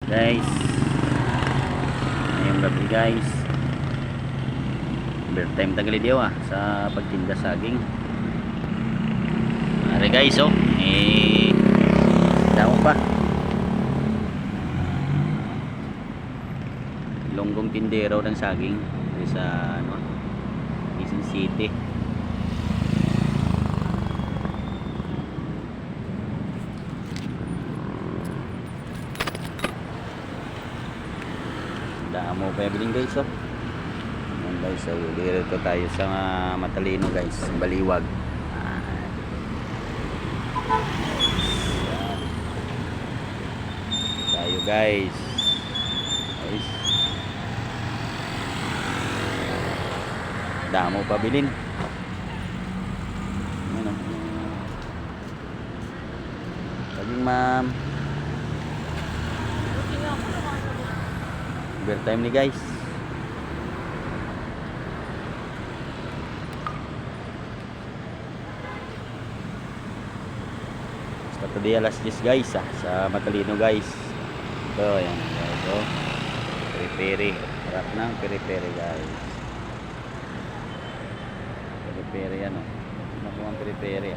Guys, ngayong gabi guys, overtime Tagalidyo sa pagtinda saging. Mare guys, damo pa Ilonggong tindero ng saging sa Quezon City. Damo pa yung guys. Ayan guys, dito tayo sa Matalino guys, Baliwag. Tayo guys. Damo pa bilin. Ano? Saging ma'am. Overtime ni guys. Basta today alas 10 guys sa Matalino guys. Ito, ayan guys. Peri-peri. Harap ng peri-peri guys. Peri-peri yan. Nakuha ang peri-peri